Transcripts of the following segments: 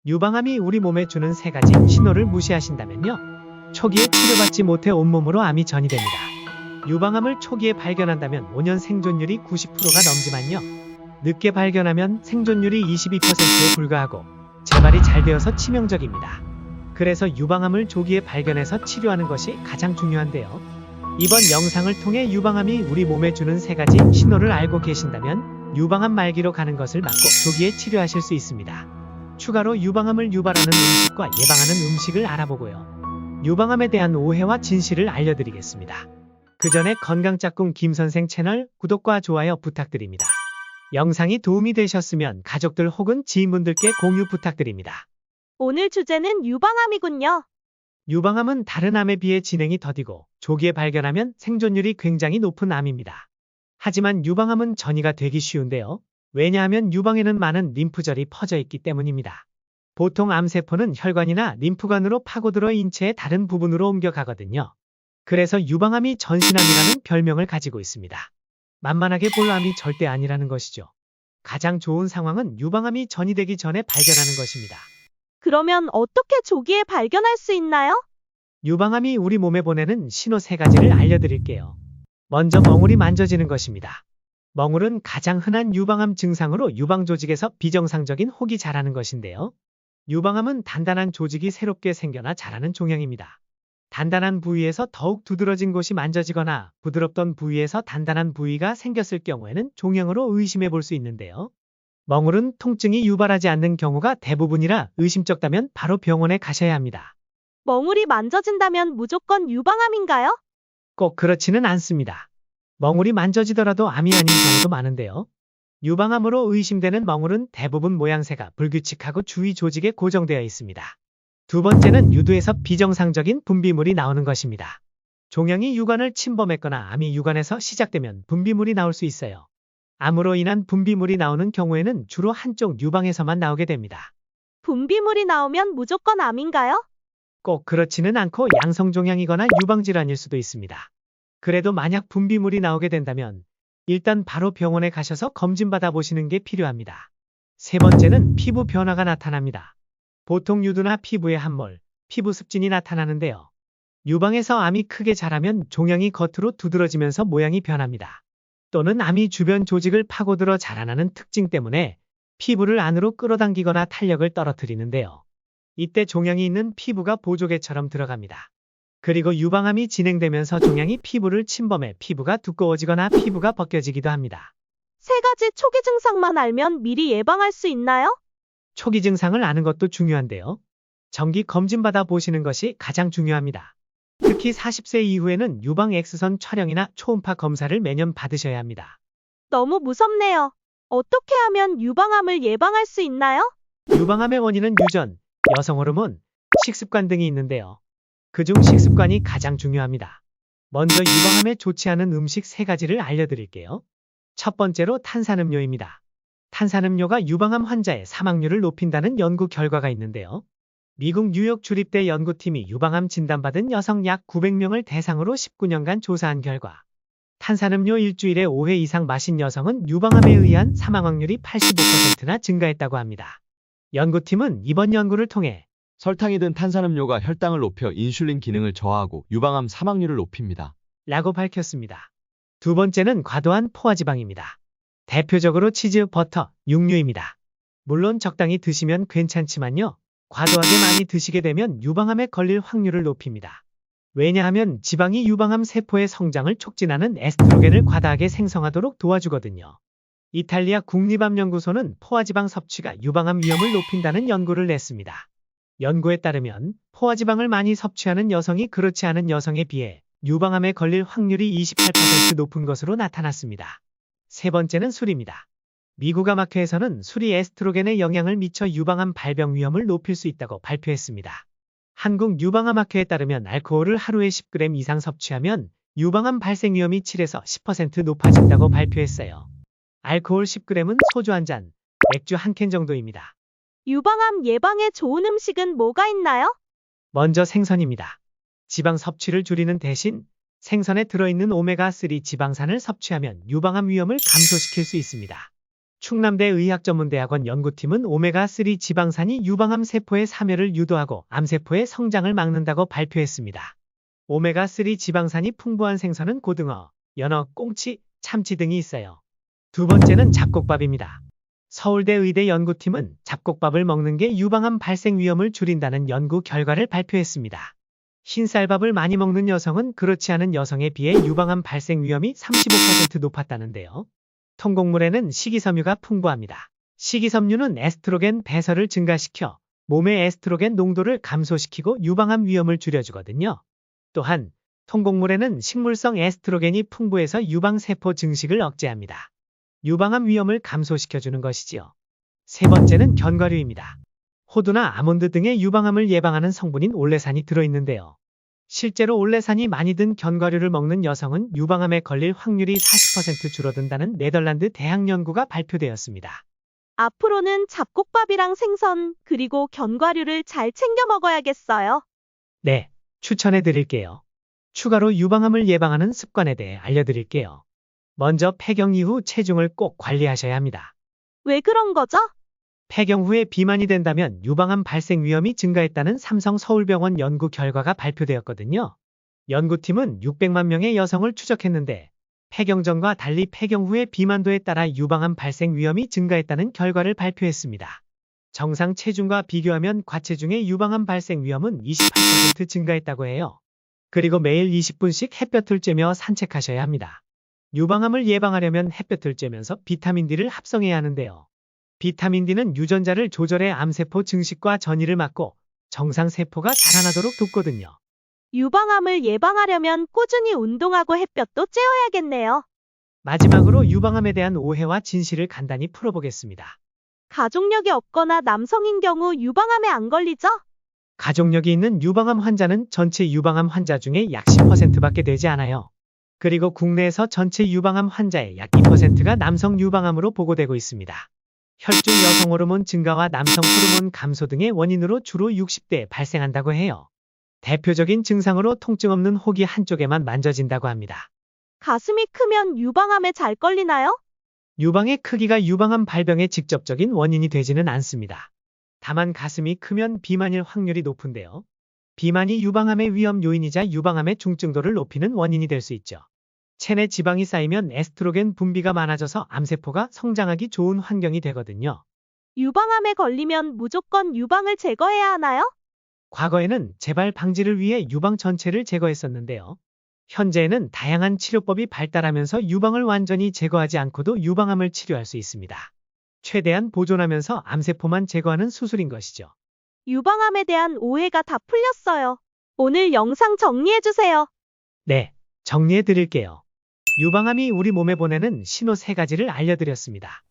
유방암이 우리 몸에 주는 세 가지 신호를 무시하신다면요. 초기에 치료받지 못해 온몸으로 암이 전이됩니다. 유방암을 초기에 발견한다면 5년 생존율이 90%가 넘지만요. 늦게 발견하면 생존율이 22%에 불과하고 재발이 잘 되어서 치명적입니다. 그래서 유방암을 조기에 발견해서 치료하는 것이 가장 중요한데요. 이번 영상을 통해 유방암이 우리 몸에 주는 세 가지 신호를 알고 계신다면 유방암 말기로 가는 것을 막고 조기에 치료하실 수 있습니다. 추가로 유방암을 유발하는 음식과 예방하는 음식을 알아보고요. 유방암에 대한 오해와 진실을 알려드리겠습니다. 그 전에 건강짝꿍 김선생 채널 구독과 좋아요 부탁드립니다. 영상이 도움이 되셨으면 가족들 혹은 지인분들께 공유 부탁드립니다. 오늘 주제는 유방암이군요. 유방암은 다른 암에 비해 진행이 더디고 조기에 발견하면 생존율이 굉장히 높은 암입니다. 하지만 유방암은 전이가 되기 쉬운데요. 왜냐하면 유방에는 많은 림프절이 퍼져 있기 때문입니다. 보통 암세포는 혈관이나 림프관으로 파고들어 인체의 다른 부분으로 옮겨가거든요. 그래서 유방암이 전신암이라는 별명을 가지고 있습니다. 만만하게 볼 암이 절대 아니라는 것이죠. 가장 좋은 상황은 유방암이 전이되기 전에 발견하는 것입니다. 그러면 어떻게 조기에 발견할 수 있나요? 유방암이 우리 몸에 보내는 신호 세 가지를 알려드릴게요. 먼저 멍울이 만져지는 것입니다. 멍울은 가장 흔한 유방암 증상으로 유방 조직에서 비정상적인 혹이 자라는 것인데요. 유방암은 단단한 조직이 새롭게 생겨나 자라는 종양입니다. 단단한 부위에서 더욱 두드러진 곳이 만져지거나 부드럽던 부위에서 단단한 부위가 생겼을 경우에는 종양으로 의심해 볼 수 있는데요. 멍울은 통증이 유발하지 않는 경우가 대부분이라 의심쩍다면 바로 병원에 가셔야 합니다. 멍울이 만져진다면 무조건 유방암인가요? 꼭 그렇지는 않습니다. 멍울이 만져지더라도 암이 아닌 경우도 많은데요. 유방암으로 의심되는 멍울은 대부분 모양새가 불규칙하고 주위 조직에 고정되어 있습니다. 두 번째는 유두에서 비정상적인 분비물이 나오는 것입니다. 종양이 유관을 침범했거나 암이 유관에서 시작되면 분비물이 나올 수 있어요. 암으로 인한 분비물이 나오는 경우에는 주로 한쪽 유방에서만 나오게 됩니다. 분비물이 나오면 무조건 암인가요? 꼭 그렇지는 않고 양성종양이거나 유방질환일 수도 있습니다. 그래도 만약 분비물이 나오게 된다면 일단 바로 병원에 가셔서 검진받아 보시는 게 필요합니다. 세 번째는 피부 변화가 나타납니다. 보통 유두나 피부에 함몰, 피부 습진이 나타나는데요. 유방에서 암이 크게 자라면 종양이 겉으로 두드러지면서 모양이 변합니다. 또는 암이 주변 조직을 파고들어 자라나는 특징 때문에 피부를 안으로 끌어당기거나 탄력을 떨어뜨리는데요. 이때 종양이 있는 피부가 보조개처럼 들어갑니다. 그리고 유방암이 진행되면서 종양이 피부를 침범해 피부가 두꺼워지거나 피부가 벗겨지기도 합니다. 세 가지 초기 증상만 알면 미리 예방할 수 있나요? 초기 증상을 아는 것도 중요한데요. 정기 검진받아 보시는 것이 가장 중요합니다. 특히 40세 이후에는 유방 X선 촬영이나 초음파 검사를 매년 받으셔야 합니다. 너무 무섭네요. 어떻게 하면 유방암을 예방할 수 있나요? 유방암의 원인은 유전, 여성 호르몬, 식습관 등이 있는데요. 그중 식습관이 가장 중요합니다. 먼저 유방암에 좋지 않은 음식 세 가지를 알려드릴게요. 첫 번째로 탄산음료입니다. 탄산음료가 유방암 환자의 사망률을 높인다는 연구 결과가 있는데요. 미국 뉴욕 주립대 연구팀이 유방암 진단받은 여성 약 900명을 대상으로 19년간 조사한 결과 탄산음료 일주일에 5회 이상 마신 여성은 유방암에 의한 사망 확률이 85%나 증가했다고 합니다. 연구팀은 이번 연구를 통해 설탕이 든 탄산음료가 혈당을 높여 인슐린 기능을 저하하고 유방암 사망률을 높입니다. 라고 밝혔습니다. 두 번째는 과도한 포화지방입니다. 대표적으로 치즈, 버터, 육류입니다. 물론 적당히 드시면 괜찮지만요. 과도하게 많이 드시게 되면 유방암에 걸릴 확률을 높입니다. 왜냐하면 지방이 유방암 세포의 성장을 촉진하는 에스트로겐을 과다하게 생성하도록 도와주거든요. 이탈리아 국립암연구소는 포화지방 섭취가 유방암 위험을 높인다는 연구를 냈습니다. 연구에 따르면 포화지방을 많이 섭취하는 여성이 그렇지 않은 여성에 비해 유방암에 걸릴 확률이 28% 높은 것으로 나타났습니다. 세 번째는 술입니다. 미국 암학회에서는 술이 에스트로겐에 영향을 미쳐 유방암 발병 위험을 높일 수 있다고 발표했습니다. 한국 유방암학회에 따르면 알코올을 하루에 10g 이상 섭취하면 유방암 발생 위험이 7에서 10% 높아진다고 발표했어요. 알코올 10g은 소주 한 잔, 맥주 한 캔 정도입니다. 유방암 예방에 좋은 음식은 뭐가 있나요? 먼저 생선입니다. 지방 섭취를 줄이는 대신 생선에 들어있는 오메가3 지방산을 섭취하면 유방암 위험을 감소시킬 수 있습니다. 충남대 의학전문대학원 연구팀은 오메가3 지방산이 유방암 세포의 사멸을 유도하고 암세포의 성장을 막는다고 발표했습니다. 오메가3 지방산이 풍부한 생선은 고등어, 연어, 꽁치, 참치 등이 있어요. 두 번째는 잡곡밥입니다. 서울대 의대 연구팀은 잡곡밥을 먹는 게 유방암 발생 위험을 줄인다는 연구 결과를 발표했습니다. 흰쌀밥을 많이 먹는 여성은 그렇지 않은 여성에 비해 유방암 발생 위험이 35% 높았다는데요. 통곡물에는 식이섬유가 풍부합니다. 식이섬유는 에스트로겐 배설을 증가시켜 몸의 에스트로겐 농도를 감소시키고 유방암 위험을 줄여주거든요. 또한 통곡물에는 식물성 에스트로겐이 풍부해서 유방세포 증식을 억제합니다. 유방암 위험을 감소시켜주는 것이지요. 세 번째는 견과류입니다. 호두나 아몬드 등의 유방암을 예방하는 성분인 올레산이 들어있는데요. 실제로 올레산이 많이 든 견과류를 먹는 여성은 유방암에 걸릴 확률이 40% 줄어든다는 네덜란드 대학 연구가 발표되었습니다. 앞으로는 잡곡밥이랑 생선, 그리고 견과류를 잘 챙겨 먹어야겠어요. 네, 추천해 드릴게요. 추가로 유방암을 예방하는 습관에 대해 알려드릴게요. 먼저 폐경 이후 체중을 꼭 관리하셔야 합니다. 왜 그런 거죠? 폐경 후에 비만이 된다면 유방암 발생 위험이 증가했다는 삼성 서울병원 연구 결과가 발표되었거든요. 연구팀은 600만 명의 여성을 추적했는데 폐경 전과 달리 폐경 후의 비만도에 따라 유방암 발생 위험이 증가했다는 결과를 발표했습니다. 정상 체중과 비교하면 과체중의 유방암 발생 위험은 28% 증가했다고 해요. 그리고 매일 20분씩 햇볕을 쬐며 산책하셔야 합니다. 유방암을 예방하려면 햇볕을 쬐면서 비타민 D를 합성해야 하는데요. 비타민 D는 유전자를 조절해 암세포 증식과 전이를 막고 정상 세포가 자라나도록 돕거든요. 유방암을 예방하려면 꾸준히 운동하고 햇볕도 쬐어야겠네요. 마지막으로 유방암에 대한 오해와 진실을 간단히 풀어보겠습니다. 가족력이 없거나 남성인 경우 유방암에 안 걸리죠? 가족력이 있는 유방암 환자는 전체 유방암 환자 중에 약 10%밖에 되지 않아요. 그리고 국내에서 전체 유방암 환자의 약 2%가 남성 유방암으로 보고되고 있습니다. 혈중 여성 호르몬 증가와 남성 호르몬 감소 등의 원인으로 주로 60대에 발생한다고 해요. 대표적인 증상으로 통증 없는 혹이 한쪽에만 만져진다고 합니다. 가슴이 크면 유방암에 잘 걸리나요? 유방의 크기가 유방암 발병의 직접적인 원인이 되지는 않습니다. 다만 가슴이 크면 비만일 확률이 높은데요. 비만이 유방암의 위험 요인이자 유방암의 중증도를 높이는 원인이 될 수 있죠. 체내 지방이 쌓이면 에스트로겐 분비가 많아져서 암세포가 성장하기 좋은 환경이 되거든요. 유방암에 걸리면 무조건 유방을 제거해야 하나요? 과거에는 재발 방지를 위해 유방 전체를 제거했었는데요. 현재에는 다양한 치료법이 발달하면서 유방을 완전히 제거하지 않고도 유방암을 치료할 수 있습니다. 최대한 보존하면서 암세포만 제거하는 수술인 것이죠. 유방암에 대한 오해가 다 풀렸어요. 오늘 영상 정리해주세요. 네, 정리해 드릴게요. 유방암이 우리 몸에 보내는 신호 3가지를 알려드렸습니다.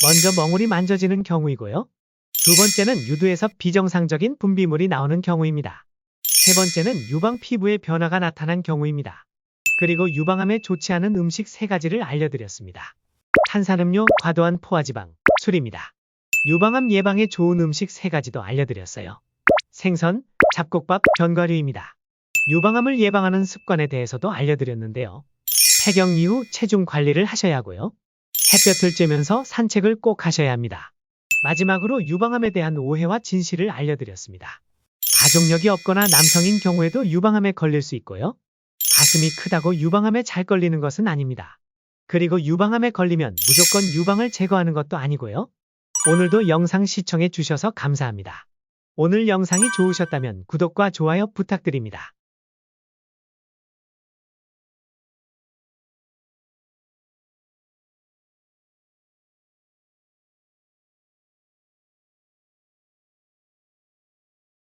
먼저 멍울이 만져지는 경우이고요. 두 번째는 유두에서 비정상적인 분비물이 나오는 경우입니다. 세 번째는 유방 피부의 변화가 나타난 경우입니다. 그리고 유방암에 좋지 않은 음식 3가지를 알려드렸습니다. 탄산음료, 과도한 포화지방, 술입니다. 유방암 예방에 좋은 음식 3가지도 알려드렸어요. 생선, 잡곡밥, 견과류입니다. 유방암을 예방하는 습관에 대해서도 알려드렸는데요. 폐경 이후 체중 관리를 하셔야 하고요. 햇볕을 쬐면서 산책을 꼭 하셔야 합니다. 마지막으로 유방암에 대한 오해와 진실을 알려드렸습니다. 가족력이 없거나 남성인 경우에도 유방암에 걸릴 수 있고요. 가슴이 크다고 유방암에 잘 걸리는 것은 아닙니다. 그리고 유방암에 걸리면 무조건 유방을 제거하는 것도 아니고요. 오늘도 영상 시청해 주셔서 감사합니다. 오늘 영상이 좋으셨다면 구독과 좋아요 부탁드립니다.